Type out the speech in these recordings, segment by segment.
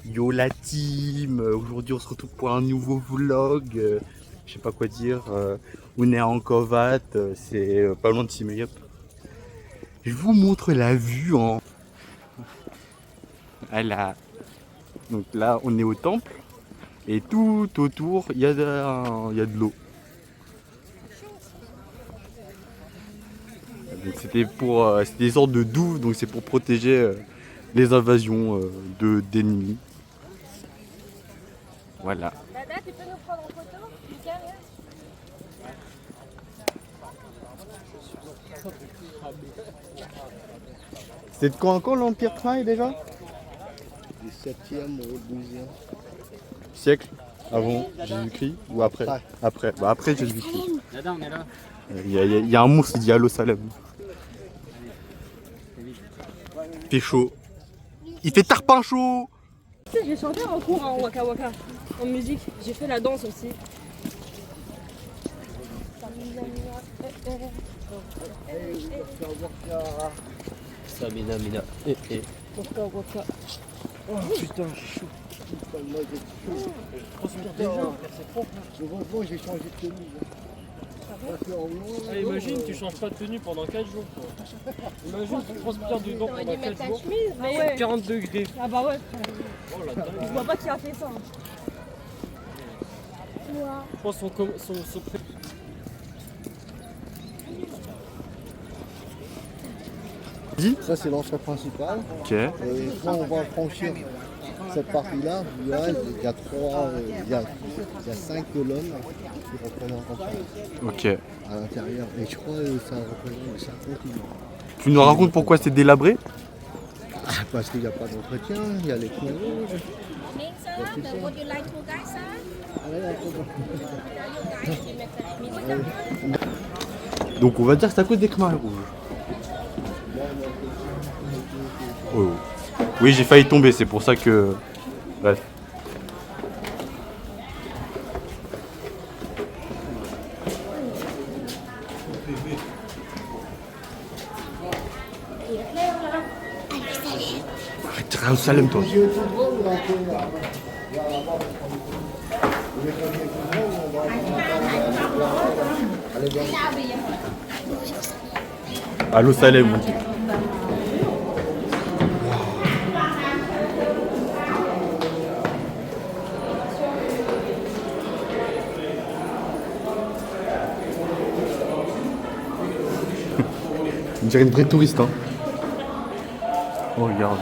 Yo la team, aujourd'hui on se retrouve pour un nouveau vlog, je sais pas quoi dire, on est à Angkor, c'est pas loin de Siem. Je vous montre la vue en... Donc là on est au temple et tout autour il y a de l'eau. Donc c'était c'était des sortes de douves, donc c'est pour protéger les invasions d'ennemis. Voilà. Dada, tu peux nous prendre en photo, Mika, viens. C'est de quand encore l'Empire Khmer déjà? Du 7e au 12e. Siècle avant Jésus-Christ ou après? Après, bah après Jésus-Christ. Dada, on est là. Il y a un monstre qui dit Allo Salem. Il fait chaud. Il fait tarpin chaud. Tu sais, j'ai chanté en cours en Waka Waka, en musique. J'ai fait la danse aussi. Samina, Mina. Waka Waka. Oh putain, j'ai chaud. Putain, moi j'ai chaud. Je transpire déjà. C'est propre. Je vois, j'ai changé de tenue. Ah, imagine, tu changes pas de tenue pendant 4 jours. Quoi. Imagine, tu transpires dedans T'aurais pendant dû mettre 4 ta jours. chemise. Ah ouais. 40 degrés. Ah bah ouais. Oh la dingue. Je vois pas qui a fait ça. Je pense son Ça c'est l'entrée principale. Ok. Et quand on va franchir cette partie-là, il y a trois, il y a 5 colonnes qui représentent ça Ok. à l'intérieur. Et je crois que ça représente 50 millions. Tu nous racontes pourquoi c'est délabré? Parce qu'il n'y a pas d'entretien, il y a les cours rouges. Would you like to guys, Donc on va dire que c'est à cause des Khmer rouges. Oh. Oui, j'ai failli tomber, c'est pour ça que... Bref. Arrête, Allo Salem toi. Allo Salem on dit. On dirait une vraie touriste hein. Oh regarde.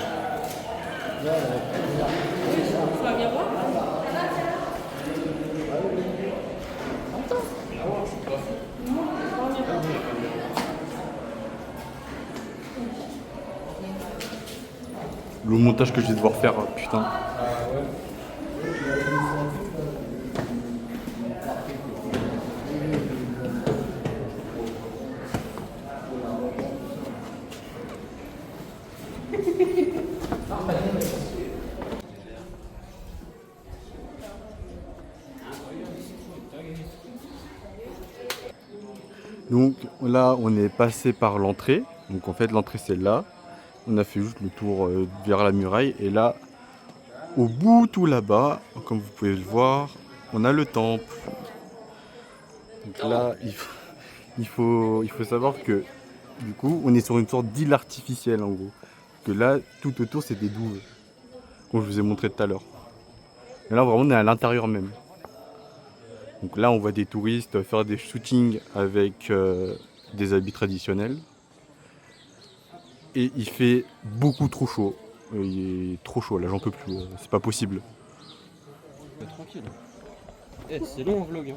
Le montage que je vais devoir faire, putain. Donc là, on est passé par l'entrée. Donc en fait, l'entrée c'est là. On a fait juste le tour vers la muraille. Et là, au bout tout là-bas, comme vous pouvez le voir, on a le temple. Donc là, il faut savoir que du coup, on est sur une sorte d'île artificielle en gros. Que là, tout autour, c'est des douves. Comme je vous ai montré tout à l'heure. Et là, vraiment, on est à l'intérieur même. Donc là, on voit des touristes faire des shootings avec des habits traditionnels. Et il fait beaucoup trop chaud. Il est trop chaud, là, j'en peux plus. C'est pas possible. tranquille. C'est long en vlog.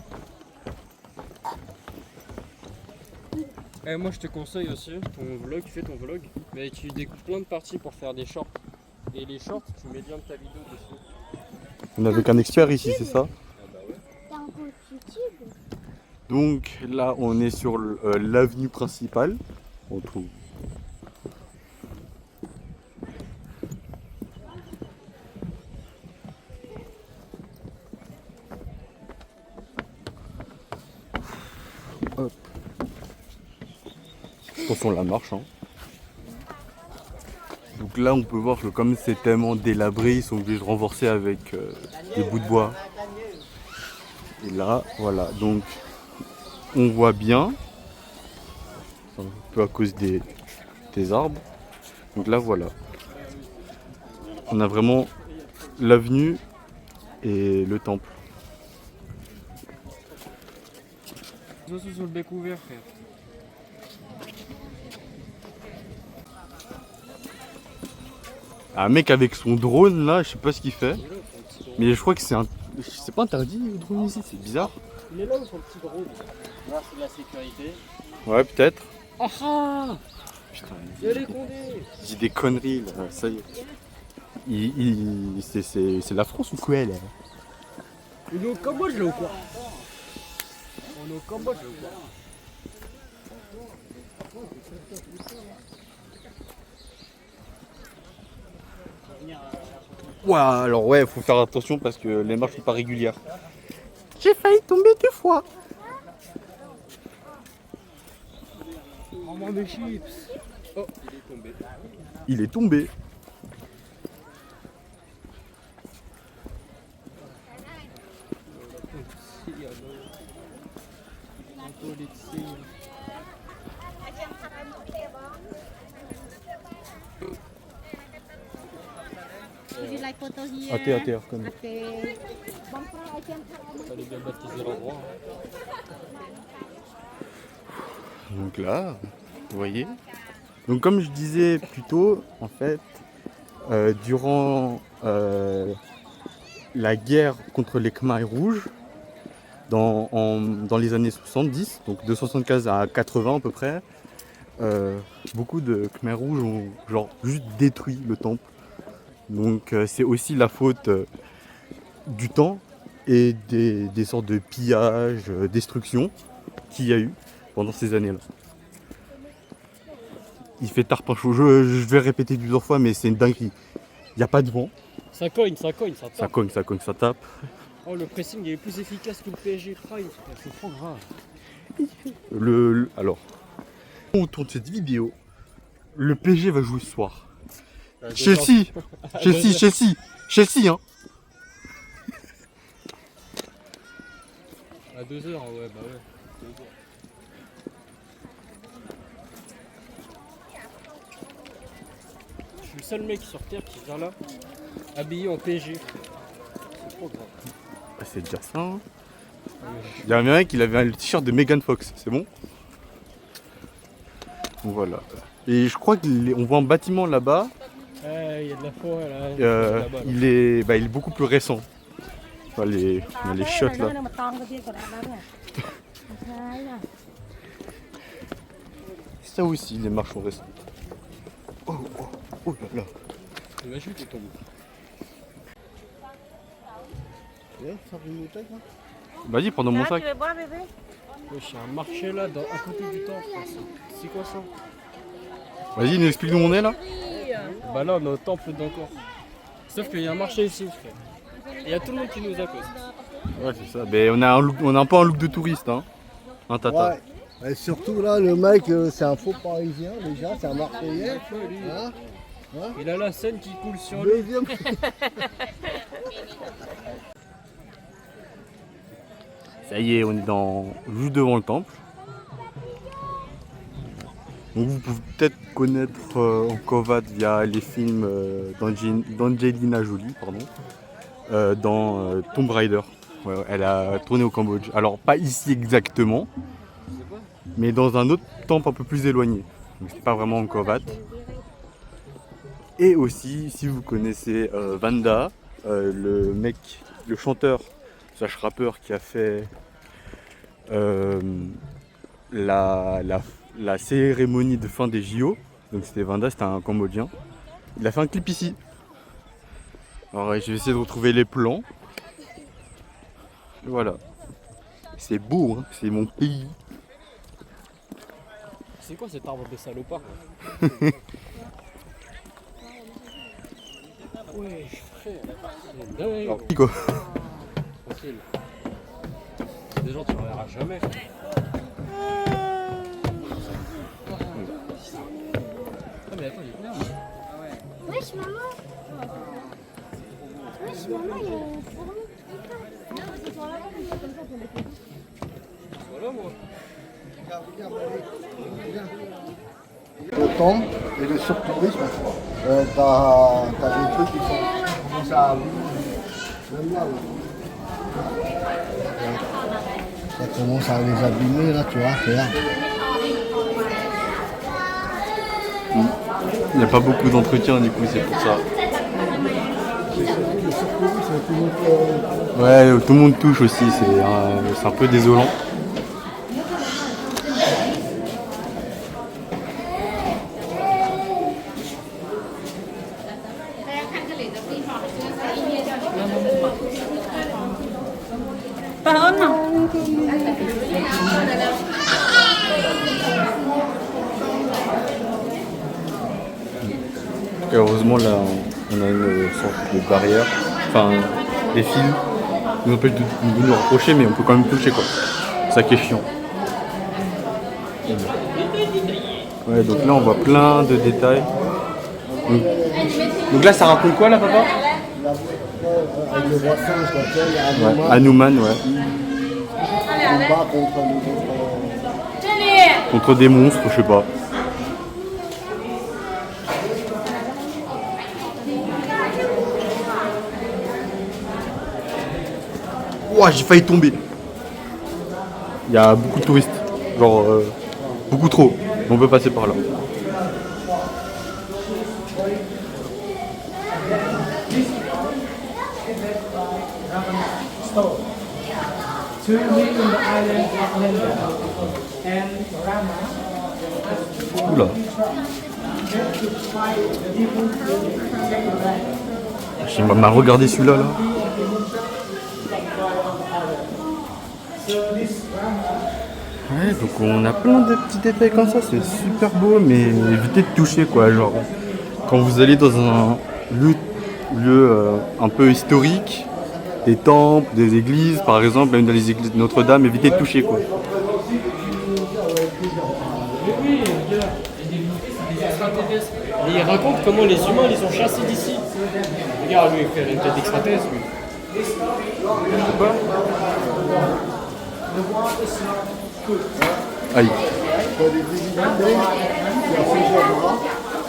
Moi je te conseille aussi ton vlog, fais ton vlog, mais tu découpes plein de parties pour faire des shorts. Et les shorts, tu mets bien ta vidéo dessus. On n'a qu'un expert ici, c'est ça? T'as un compte YouTube? Donc là, on est sur l'avenue principale. On trouve. Hop. Attention la marche. Hein. Donc Donc là on peut voir que comme c'est tellement délabré, ils sont obligés de renforcer avec des bouts de bois. Et là, voilà, donc on voit bien, un peu à cause des arbres. Donc là voilà, on a vraiment l'avenue et le temple. Les oiseaux sur le bec ouvert, frère. Un mec avec son drone là, je sais pas ce qu'il fait, mais je crois que c'est pas interdit le drone ici, c'est bizarre. Il est là où son petit drone? Là, c'est de la sécurité. Ouais, peut-être. Ah ah! Putain, Il y a les condés! il dit des conneries là, ça y est. C'est la France ou quoi là? On est au Cambodge là ou quoi? On est au Cambodge là ou quoi? Ouah, alors ouais, faut faire attention parce que les marches sont pas régulières. J'ai failli tomber 2 fois. On mange des chips! Oh, il est tombé. Il est tombé. Would you like photo here? À terre, comme. Okay. Fallait bien baptiser l'endroit. Donc là, vous voyez. Donc comme je disais plus tôt, en fait, durant la guerre contre les Khmers rouges, dans les années 70, donc de 75 à 80 à peu près, beaucoup de Khmers rouges ont genre juste détruit le temple. Donc c'est aussi la faute du temps et des sortes de pillages, destruction qu'il y a eu pendant ces années-là. Il fait tarpin chaud, je vais répéter plusieurs fois, mais c'est une dinguerie. Il n'y a pas de vent, Ça cogne, ça cogne, ça tape. ça cogne, ça tape. Oh, le pressing il est plus efficace que le PSG Prime, frère. C'est trop grave. Alors, on tourne cette vidéo, le PSG va jouer ce soir. Chelsea, hein. À 2h, ouais, bah ouais. 2h. Je suis le seul mec sur Terre qui vient là, habillé en PSG. C'est trop grave. Bah, c'est déjà ça. Hein. Il y a un mec qui avait le t-shirt de Megan Fox, c'est bon? Donc voilà. Et je crois qu'on voit un bâtiment là-bas. Il y a de la forêt là. Là-bas, là. Il est beaucoup plus récent. Enfin, on a les shots là. Ça aussi, les marches sont récentes. Oh là là. Imagine que tu tombes. Ça fait une bouteille, hein. Vas-y, prends mon sac. Ouais, j'ai un marché là, à côté du temple. C'est quoi ça? Vas-y, nous explique où on est là. Bah là, on est au temple d'encore. Sauf qu'il y a un marché ici, frère. Il y a tout le monde qui nous accoste. Ouais, c'est ça. Mais on a un peu un look de touriste, hein. Un tata. Ouais. Et surtout là, le mec, c'est un faux parisien déjà, c'est un Marseillais. Hein. Il a la Seine qui coule sur lui. Deuxième. Ça y est, on est juste devant le temple. Donc vous pouvez peut-être connaître Angkor Wat via les films d'Angelina Jolie, dans Tomb Raider. Ouais, elle a tourné au Cambodge. Alors pas ici exactement, mais dans un autre temple un peu plus éloigné. Donc c'est pas vraiment Angkor Wat. Et aussi, si vous connaissez Vanda, le chanteur slash rappeur qui a fait la cérémonie de fin des JO, donc c'était Vanda, c'était un Cambodgien. Il a fait un clip ici. Alors je vais essayer de retrouver les plans. Voilà. C'est beau, hein, c'est mon pays. C'est quoi cet arbre de salopard? Ouais, frère. C'est dingue. Alors, quoi. Tranquille. Des gens, tu ne verras jamais. Ah, mais attends, il est combien? Wesh, maman. Wesh, maman, il y a une fourmi. Voilà, moi. Le temps et le surtourisme, t'as des trucs qui commencent à arriver. Même là, ça commence à les abîmer, là, tu vois, regarde. Il n'y a pas beaucoup d'entretien du coup, c'est pour ça. Ouais, tout le monde touche aussi, c'est un peu désolant. Et heureusement là on a une sorte de barrière, enfin des fils qui nous empêchent de nous rapprocher, mais on peut quand même toucher quoi. Ça qui est chiant. Ouais, donc là on voit plein de détails. Donc là ça raconte quoi là papa? Avec le roi singe, là, tu vois, il y a Ouais, Hanuman, ouais. un combat Contre des monstres, je sais pas. Ouah, j'ai failli tomber. Il y a beaucoup de touristes. Genre, beaucoup trop. On peut passer par là. To live in the island of Lenda and Rama. Oula. J'ai mal regardé celui-là là. Ouais, donc on a plein de petits détails comme ça, c'est super beau, mais évitez de toucher quoi. Genre, quand vous allez dans un lieu un peu historique, des temples, des églises par exemple, même dans les églises de Notre-Dame, évitez de toucher quoi. Et il raconte comment les humains les ont chassés d'ici. Regarde lui, frère, il est peut-être extraterrestre lui. Aïe.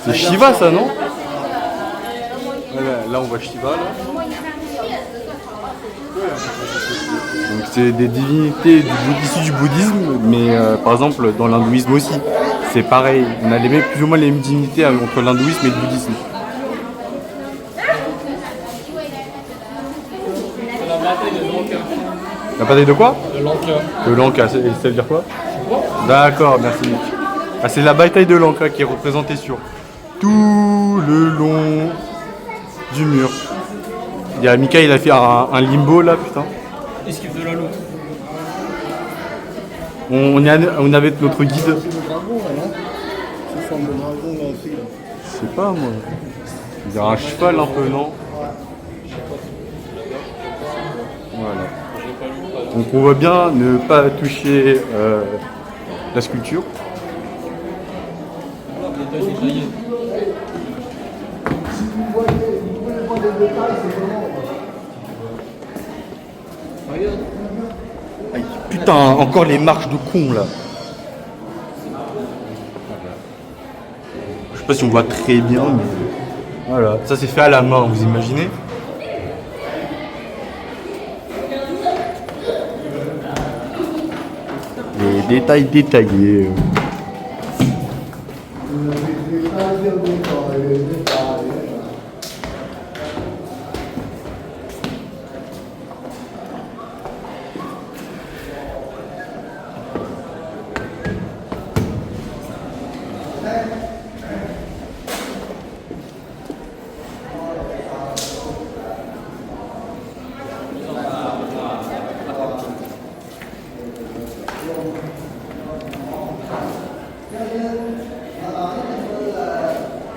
C'est Shiva ça non? Là on voit Shiva là. Donc c'est des divinités issues du bouddhisme, mais par exemple dans l'hindouisme aussi. C'est pareil, on a plus ou moins les mêmes divinités entre l'hindouisme et le bouddhisme. La bataille de Lanka. La bataille de quoi? De Lanka. De Lanka, ça veut dire quoi? D'accord, merci Nick. Ah, c'est la bataille de Lanka qui est représentée sur tout le long du mur. Il y a Mika, il a fait un limbo là, putain. Esquive de la loupe. On est avec notre guide. C'est le dragon, là, non? C'est forme de dragon, là aussi. Je sais pas moi. Il y a un cheval un peu, non? Voilà. Donc on voit bien ne pas toucher la sculpture. Aïe, putain, encore les marches de con là. Je sais pas si on voit très bien, mais voilà, ça c'est fait à la main, vous imaginez? Les détails détaillés.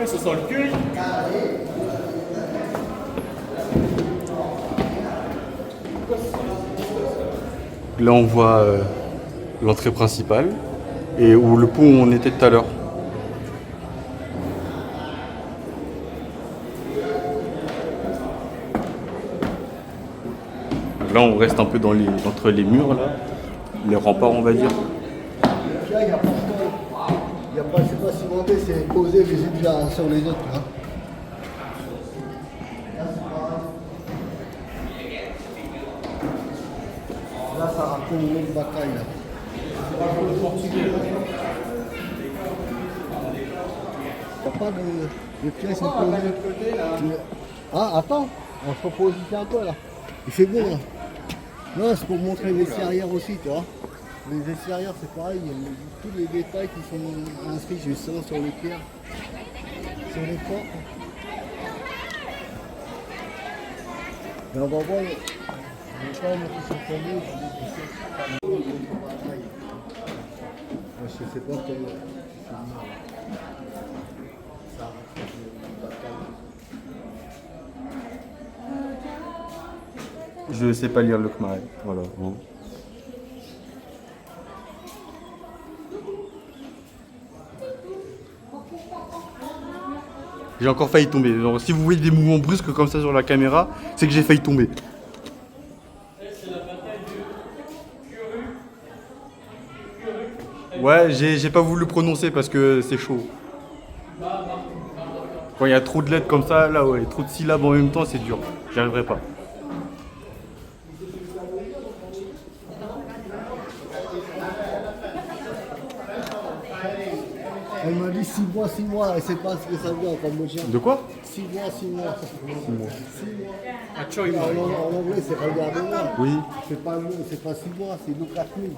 Ça sent le cul. Là on voit l'entrée principale et où le pont où on était tout à l'heure. Donc là, on reste un peu entre les murs, là, les remparts, on va dire. Là, il n'y a pas de... Il n'y a pas, c'est pas cimenté, c'est posé les unes sur les autres. Hein. Là, ça raconte une autre bataille. Là. Il n'y a pas de pièces à poser. Ah, attends, on se repose ici un peu là. Il fait beau là. Non, c'est pour montrer les arrière aussi, tu vois. Les extérieurs, c'est pareil, il y a tous les détails qui sont inscrits justement sur les pierres, sur les portes. Et on va voir, les femmes qui sont tombées, je ne sais pas quel Je ne sais pas lire le khmer. Voilà. Bon. J'ai encore failli tomber. Genre, si vous voyez des mouvements brusques comme ça sur la caméra, c'est que j'ai failli tomber. Ouais, j'ai pas voulu le prononcer parce que c'est chaud. Quand il y a trop de lettres comme ça, là ouais, trop de syllabes en même temps, c'est dur. J'y arriverai pas. Elle m'a dit 6 mois, elle sait pas ce que ça veut dire en cambodgien. De quoi? 6 mois. 6 mois. Achoy, En anglais, c'est regardez-moi. Oui. C'est pas 6 mois, c'est look at me.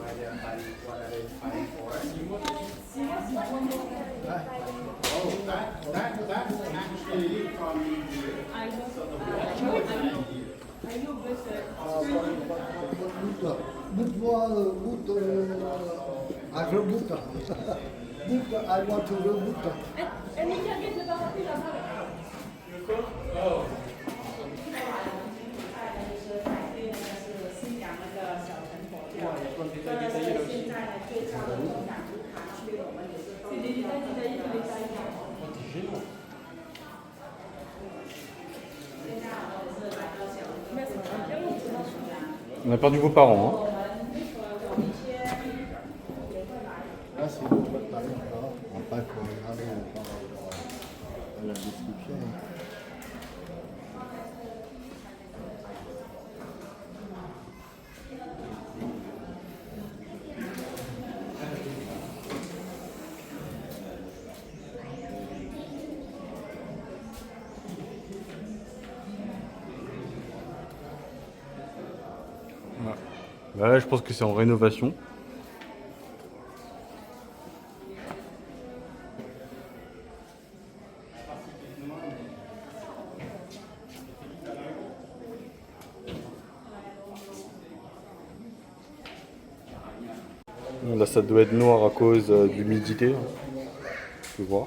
I want to reboot. On a perdu vos parents. Hein. Là, c'est le bataillon. Après, il faut regarder par rapport à la description. Là, je pense que c'est en rénovation. Là, ça doit être noir à cause de l'humidité. Tu peux voir.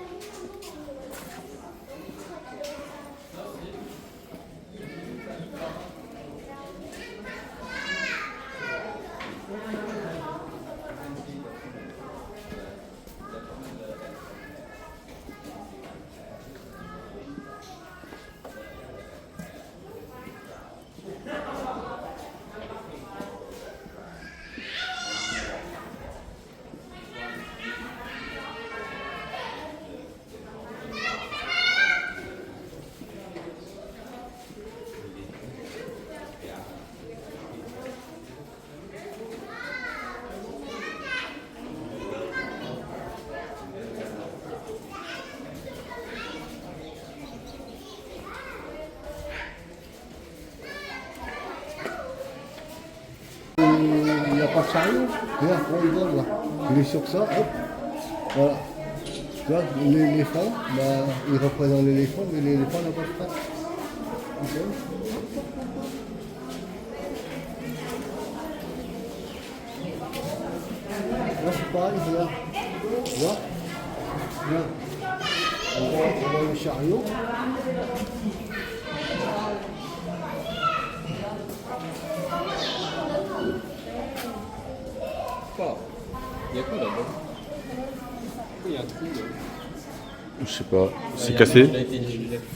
Il n'y a pas de chariot. Regarde, comment il vole là. Il est sur ça, hop. Voilà. Tu vois, l'éléphant, bah, il représente l'éléphant, mais l'éléphant n'a pas de pattes. Ok. Là, c'est pareil, regarde. Tu vois? Regarde. On voit le chariot. Il y a quoi là-bas? Il y a un trou là. Je sais pas. C'est cassé. Il a été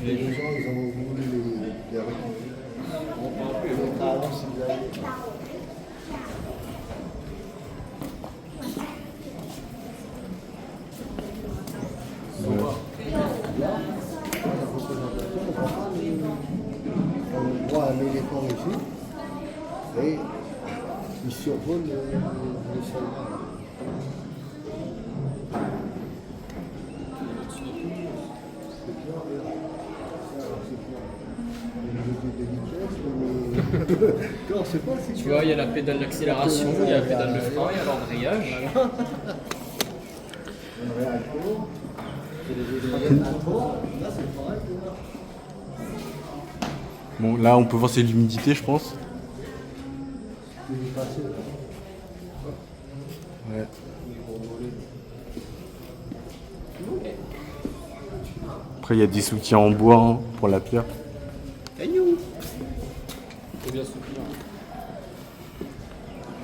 Les gens, ils ont voulu les récupérer. On peut un peu les voit un éléphant ici. Et il survole le sol. Non, c'est pas si Tu vois, il y a la pédale d'accélération, il y a la pédale de frein, il y a l'embrayage. Bon, là, on peut voir c'est l'humidité, je pense. Ouais. Après, il y a des soutiens en bois hein, pour la pierre. Faut bien soutenir.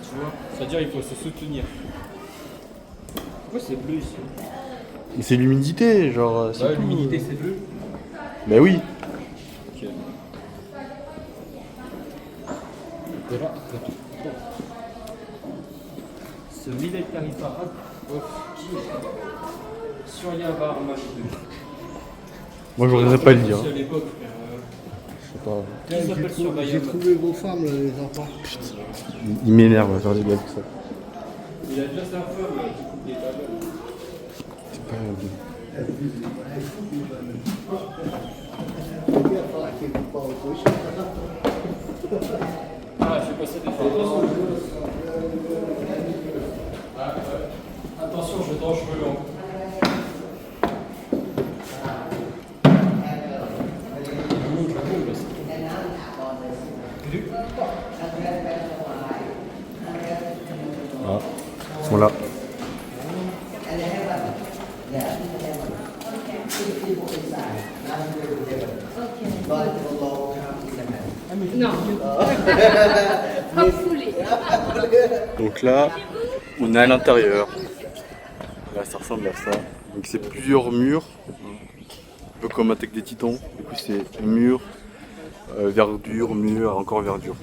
Tu vois, c'est-à-dire il faut se soutenir. Pourquoi c'est bleu ici? Mais c'est l'humidité, genre. c'est Ouais, tout. l'humidité c'est bleu. Bah oui. Ok. Ce military parade of Suryavar Mahmud. Moi, j'oserais pas le dire. C'est à l'époque. Je sais pas. Qui s'appelle J'ai Suryavar? trouvé vos femmes, là, les enfants. Il m'énerve à faire des blagues tout ça. Il a déjà sa femme qui coupe les tables. C'est pas bien. Ah, je suis passé des fois. Attention, je danse cheveux longs. Ah, ils sont là. Non. Pas foulé. Donc là, on est à l'intérieur. Là, ça ressemble à ça. Donc c'est plusieurs murs, un peu comme Attaque des Titans. Du coup, c'est mur, verdure, mur, encore verdure.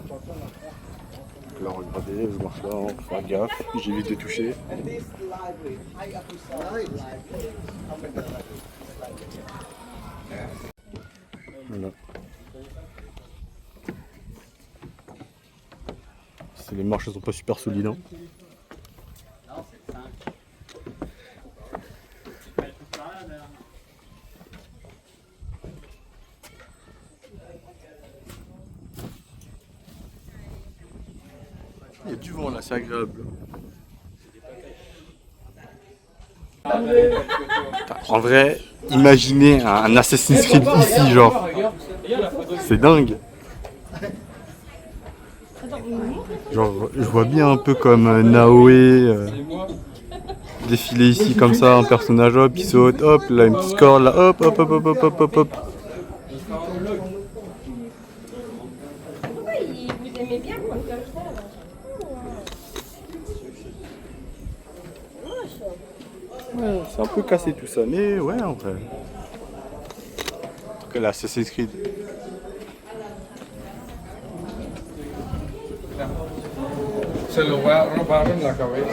Donc là, regardez, je marche là, hein, faut faire gaffe. J'évite de toucher. Voilà. Les marches sont pas super solides. Hein. Il y a du vent là, c'est agréable. En vrai, imaginez un Assassin's Creed ici, genre. C'est dingue. Genre, je vois bien un peu comme Naoé défiler ici comme ça, un personnage, hop, il saute, hop, là, une petite corde, là, hop, hop, hop, hop, hop, hop, hop, hop. Pourquoi vous aimez bien comme ça là? Ouais, c'est un peu cassé tout ça, mais ouais, en vrai. En tout cas, là, Assassin's Creed. Se lo voy a robar en la cabeza.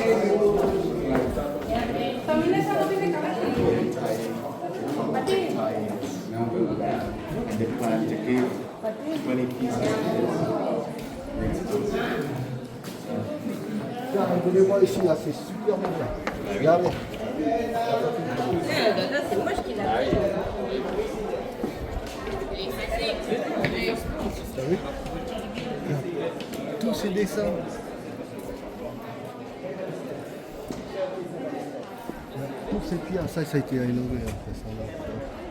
Regardez-moi ici, là, c'est super bien. Regardez. C'est moi qui l'ai. T'as vu? Tous ces dessins. Toutes ces pierres, ça a été rénové après ça.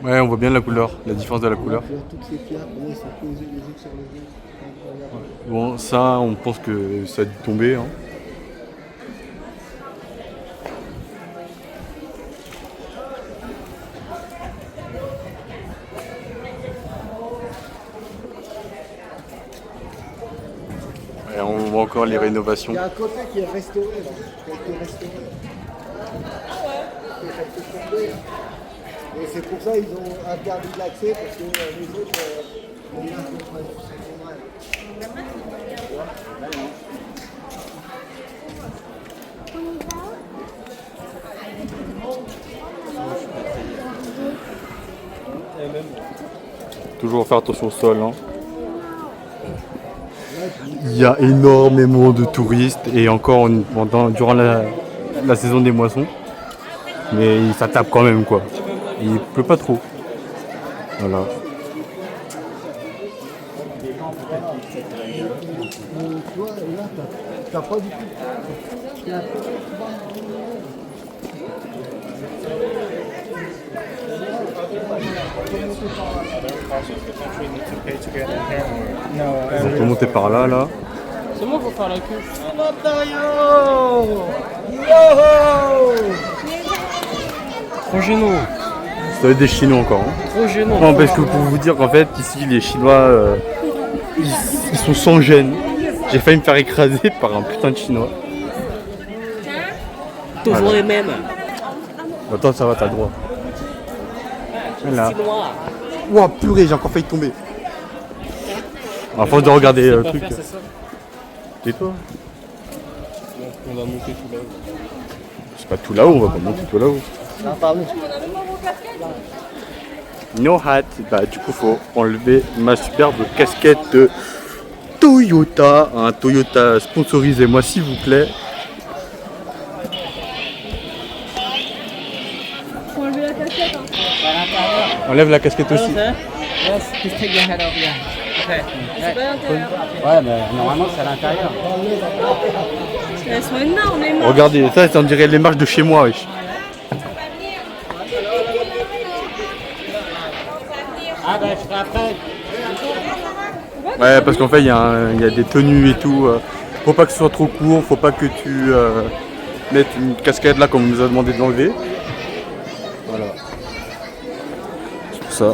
Ouais, on voit bien la couleur, la différence de la couleur. Toutes ces pierres, comment ils sont posés les unes sur les autres. Incroyable. Bon, ça, on pense que ça a dû tomber. Hein. Et on voit encore les rénovations. Il y a un côté qui est restauré là, qui a été restauré. Qui a été tombé. Et c'est pour ça qu'ils ont interdit l'accès parce que les autres, les liens sont pas Toujours faire attention au sol. Hein. Il y a énormément de touristes et encore durant la saison des moissons. Mais ça tape quand même quoi. Il pleut pas trop. Voilà. Tu vois, là, t'as pas du tout. On peut monter par là, là. C'est moi, faut faire la queue. Trop gênant. Ça va être des Chinois encore. Hein. Trop gênant. Non, parce que pour vous dire qu'en fait, ici, les Chinois, ils sont sans gêne. J'ai failli me faire écraser par un putain de Chinois. Toujours les mêmes. Attends, ça va, t'as le droit. Voilà. Chinois. Ouah, purée, j'ai encore failli tomber. À force de regarder le truc. C'est ça. Tais-toi. On va monter tout là-haut. C'est pas tout là-haut, on va pas monter tout là-haut. No hat. Bah, du coup, faut enlever ma superbe casquette de Toyota. Un Toyota, sponsorisez-moi s'il vous plaît. Faut enlever la casquette. Hein. Enlève la casquette aussi. Yes, just take your head off, yeah. Okay. C'est pas l'intérieur. Ouais, mais normalement c'est à l'intérieur. Elles sont énormes les mains. Regardez, ça, on dirait les marches de chez moi, wesh. Ah ben je serai après. Ouais, parce qu'en fait, il y a des tenues et tout. Faut pas que ce soit trop court, faut pas que tu mettes une casquette là, comme on nous a demandé de l'enlever. Voilà. C'est pour ça.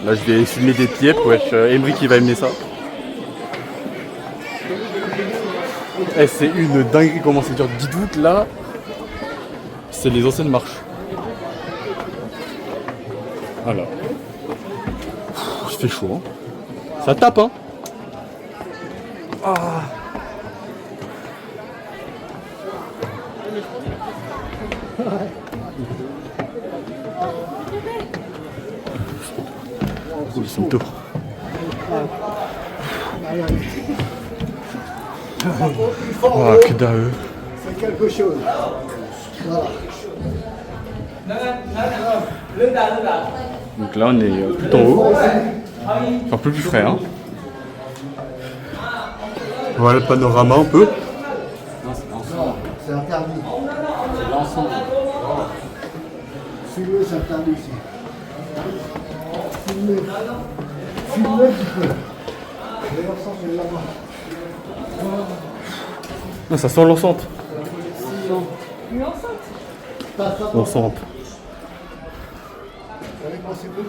Là, je vais filmer des pieds, wesh. Emery qui va aimer ça. Eh, c'est une dinguerie comment c'est dur. Dites-vous que là, c'est les anciennes marches. Voilà. Il fait chaud, hein. Ça tape, hein. Ah. Ils sont tôt. Oh, que dalle. C'est quelque chose. Voilà. Donc là, on est tout en haut. Un peu plus frais, hein. Voilà le panorama un peu. C'est interdit. C'est l'ensemble. Filmer, c'est interdit ici. Filmer. Filmer, tu peux. D'ailleurs, ça, c'est là-bas. Ah, ça sent l'enceinte. L'enceinte. L'enceinte. Vous savez comment c'est beau?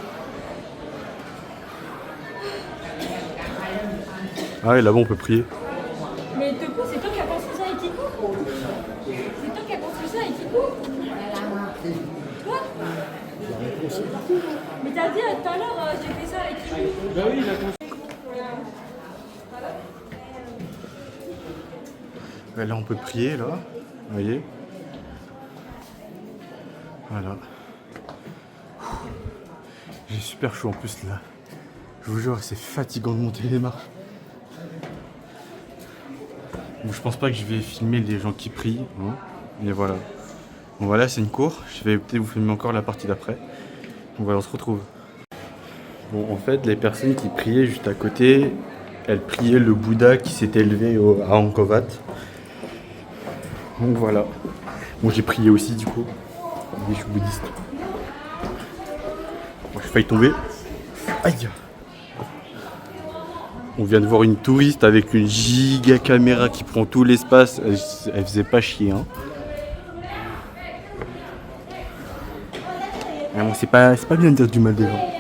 Ah, et là-bas, on peut prier. Mais Tepo, c'est toi qui as construit ça avec Kiko? C'est toi qui as construit ça avec Kiko? Quoi? Mais t'as dit tout à l'heure, j'ai fait ça avec Kiko. Bah oui, il a construit. Ouais, là, on peut prier, là. Vous voyez? Voilà. J'ai super chaud en plus, là. Je vous jure, c'est fatigant de monter les marches. Bon, je pense pas que je vais filmer les gens qui prient. Hein. Mais voilà. Bon, voilà, c'est une cour. Je vais peut-être vous filmer encore la partie d'après. Donc voilà, on se retrouve. Bon, en fait, les personnes qui priaient juste à côté, elles priaient le Bouddha qui s'était élevé à Angkor Wat. Donc voilà. Bon, j'ai prié aussi du coup. Oui, je suis bouddhiste. Bon, j'ai failli tomber. Aïe! On vient de voir une touriste avec une giga caméra qui prend tout l'espace. Elle faisait pas chier, hein. Ah bon, c'est pas bien de dire du mal des gens.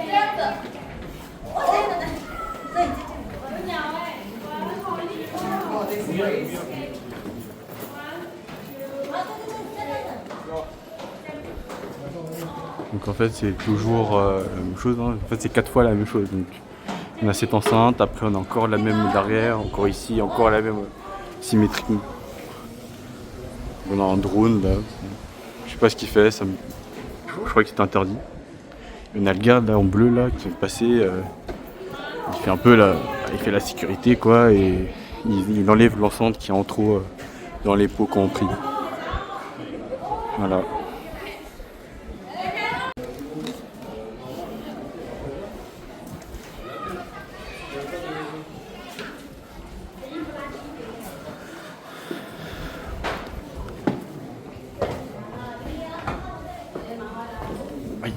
Donc en fait c'est toujours la même chose, hein. En fait c'est 4 fois la même chose. Donc on a cette enceinte, après on a encore la même derrière, encore ici, encore la même symétrie. On a un drone là, je sais pas ce qu'il fait, je crois que c'est interdit. On a le gars là en bleu là qui est passé, il fait un peu là, il fait la sécurité quoi et il enlève l'encens qui est en trop dans les pots qu'on prie. Voilà. Aïe.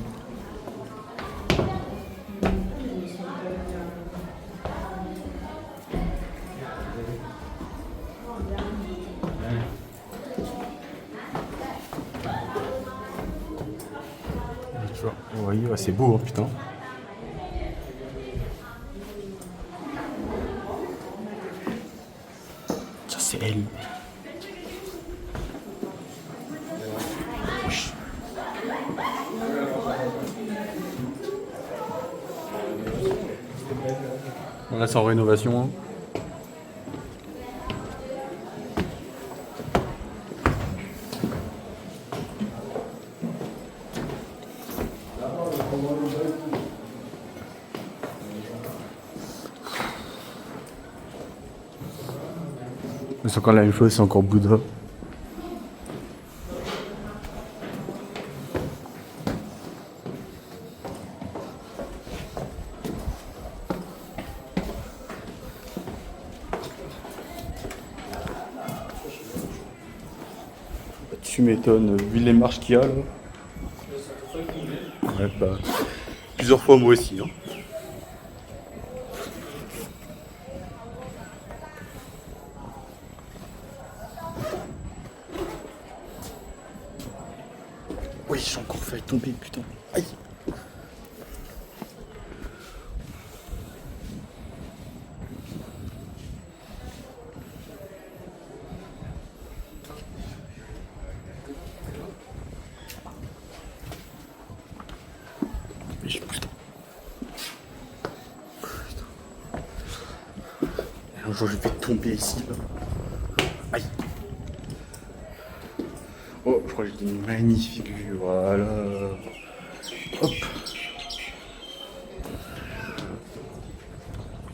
Vous voyez, ouais, c'est beau, hein, putain. Ça, c'est elle. Wesh. Là, c'est en rénovation. Hein. Mais c'est encore la même chose, c'est encore Bouddha. Tu m'étonnes, vu les marches qu'il y a là. Ouais, bah, plusieurs fois moi aussi. Hein. Oui, j'ai encore failli tomber, putain. Aïe. Mais je pousse. Un jour je vais tomber ici là. Aïe. Oh, je crois que j'ai une magnifique vue, voilà. Hop.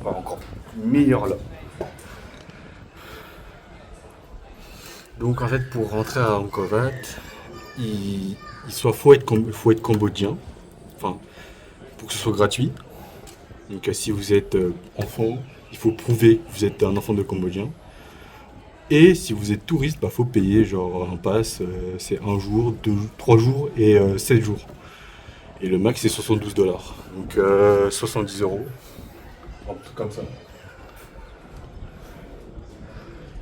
Voilà, encore meilleur là. Donc en fait pour rentrer à Angkor Wat, faut être cambodgien, enfin pour que ce soit gratuit. Donc si vous êtes enfant, il faut prouver que vous êtes un enfant de Cambodgien. Et si vous êtes touriste, bah faut payer genre un pass, c'est 1 jour, 2, 3 jours et 7 jours. Et le max c'est 72 $. Donc 70 €. Un truc comme ça.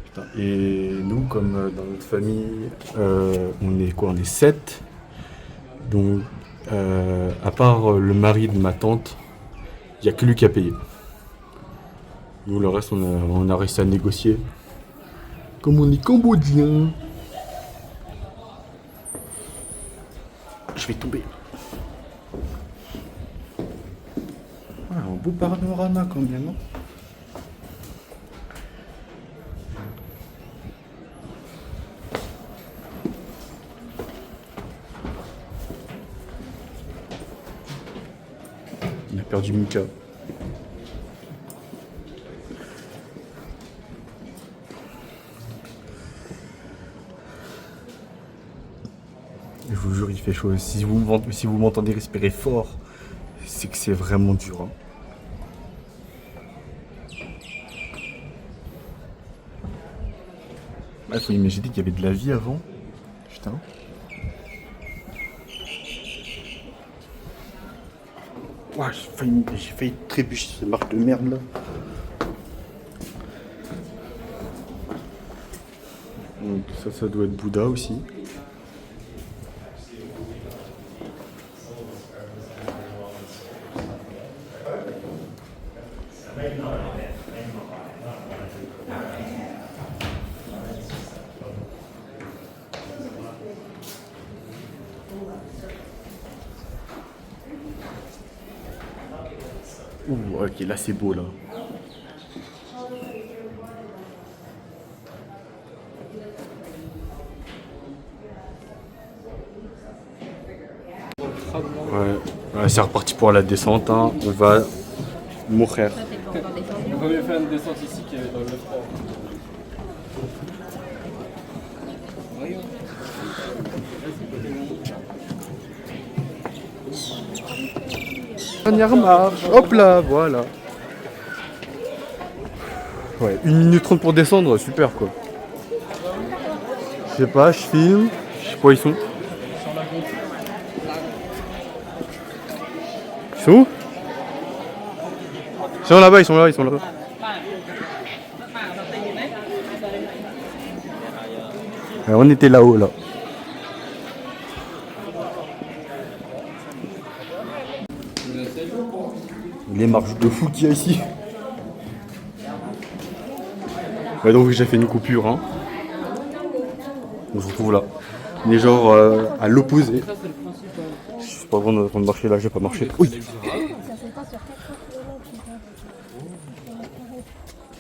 Putain. Et nous, comme dans notre famille, on est quoi? On est 7. Donc à part le mari de ma tante, il n'y a que lui qui a payé. Nous le reste on a réussi à négocier. Comme on est cambodgien. Je vais tomber. Ah, un beau panorama quand même. Hein. Il a perdu Mika. Je vous jure, il fait chaud. Si vous m'entendez respirer fort, c'est que c'est vraiment dur. Hein. Il faut imaginer qu'il y avait de la vie avant. Putain. Ouah, j'ai failli trébucher cette marque de merde là. Donc ça doit être Bouddha aussi. Ouh, ok, là c'est beau là. Ouais, c'est reparti pour la descente. Hein. On va mourir. Ça, t'es pas encore descendu. vaut mieux faire une descente ici que dans le 3. Dernière marche, hop là, voilà. Ouais, 1 minute 30 pour descendre, super quoi. Je sais pas, je filme, je sais pas où ils sont. Ils sont où? Ils sont là-bas, ils sont là, ils sont là-bas. Ouais, on était là-haut là. Les marches de fou qu'il y a ici. Ouais, donc j'ai fait une coupure. Hein. On se retrouve là. On est genre à l'opposé. Je suis pas vraiment en train de marcher là, j'ai pas marché. Oui.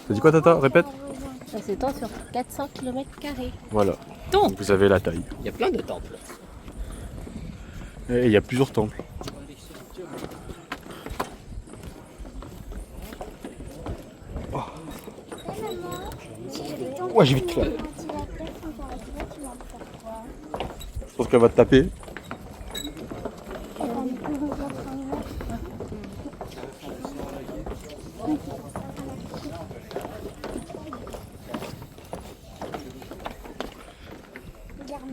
T'as dit quoi Tata? Répète. Ça s'étend sur 400 km². Voilà. Donc vous avez la taille. Il y a plein de temples. Et il y a plusieurs temples. Ouais, j'ai vite là. Je pense qu'elle va te taper.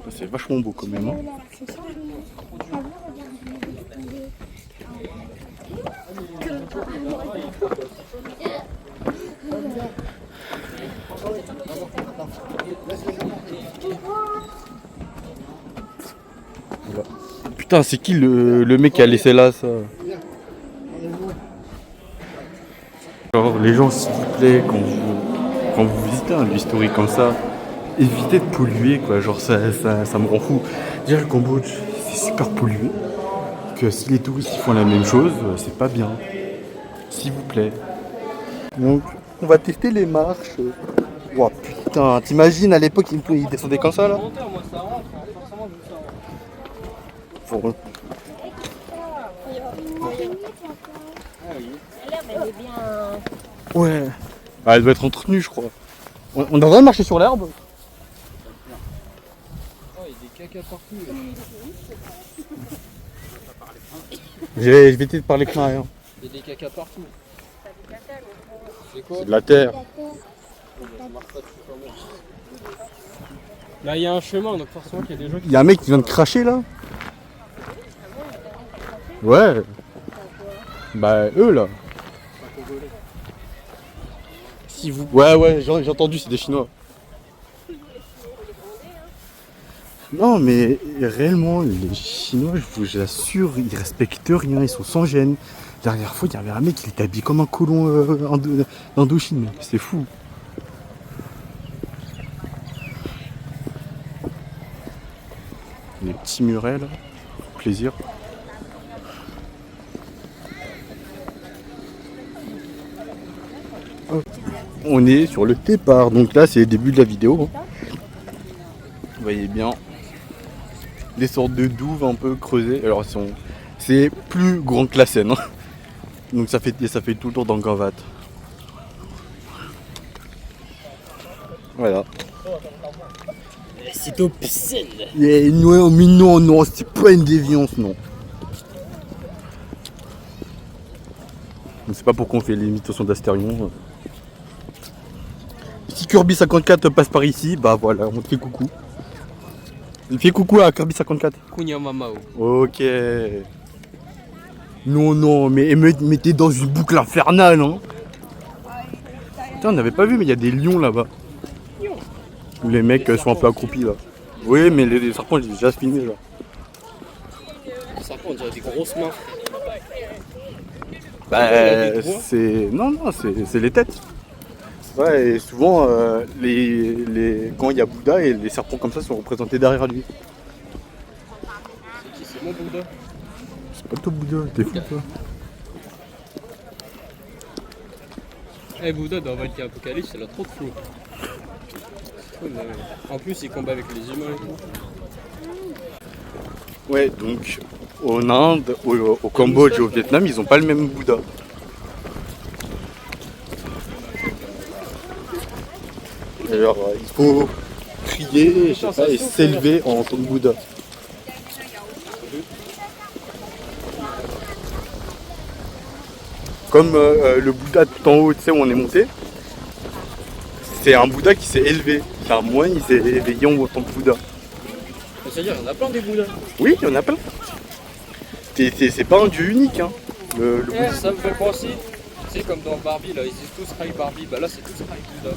C'est vachement beau quand même. Hein. Voilà. Putain, c'est qui le mec qui a laissé là ça? Genre, les gens, s'il vous plaît, quand vous visitez un lieu historique comme ça, évitez de polluer, quoi. Genre, ça me rend fou. Déjà, le Cambodge, c'est super pollué. Que si les touristes ils font la même chose, c'est pas bien. S'il vous plaît. Donc, on va tester les marches. Ouah, putain, t'imagines à l'époque, ils descendaient comme ça, là? Moi, ça rentre, forcément, vu ça rentre. Faut- Ouais. Ah, elle doit être entretenue, je crois. On a vraiment marché sur l'herbe? Oh, il y a des caca partout. Je vais essayer de parler que rien. Il y a des caca partout. C'est quoi? C'est de la terre. Là, il y a un chemin, donc forcément qu'il y a des gens qui... Il y a un mec qui vient de cracher là. Ouais. Bah eux là. Si vous... Ouais, j'ai entendu, c'est des Chinois. Non mais réellement, les Chinois, je vous assure, ils respectent rien, ils sont sans gêne. La dernière fois, il y avait un mec qui était habillé comme un colon d'Indochine, c'est fou. Les petits murets là, plaisir. On est sur le départ, donc là c'est le début de la vidéo. Vous voyez bien des sortes de douves un peu creusées. Alors c'est plus grand que la Seine, hein. Donc ça fait tout le tour d'Angkor Wat. Voilà. C'est obscène. Et non, mais non, c'est pas une déviance, non. C'est pas pour qu'on fait l'imitation d'Astérion. Si Kirby 54 passe par ici, bah voilà, on te fait coucou. Il fait coucou à Kirby 54. Kunya Mamao. Ok. Non, mais t'es dans une boucle infernale, hein. Putain, on n'avait pas vu, mais il y a des lions là-bas. Les mecs sont un peu accroupis là. Oui, mais les serpents, j'ai déjà filmé là. Les serpents, on dirait des grosses mains. Bah, c'est. Non, c'est les têtes. Ouais, et souvent, quand il y a Bouddha, et les serpents comme ça sont représentés derrière lui. C'est qui? C'est mon Bouddha. C'est pas toi Bouddha, t'es fou toi. Eh, Bouddha dans Valkyrie Apocalypse, elle a trop de flow. En plus, il combat avec les humains et tout. Ouais, donc en Inde, au Cambodge et au Vietnam, ils ont pas le même Bouddha. Alors, il faut prier, je sais pas, et s'élever en tant que Bouddha. Comme le Bouddha tout en haut, tu sais, où on est monté, c'est un Bouddha qui s'est élevé. C'est un moine, il s'est éveillé en tant que Bouddha. C'est-à-dire, il y en a plein des Bouddhas. Oui, il y en a plein. C'est pas un dieu unique, hein. Le Bouddha. Ça me fait penser, tu sais, comme dans Barbie, là, ils disent tous Rai Barbie, bah là c'est tous Rai Bouddha.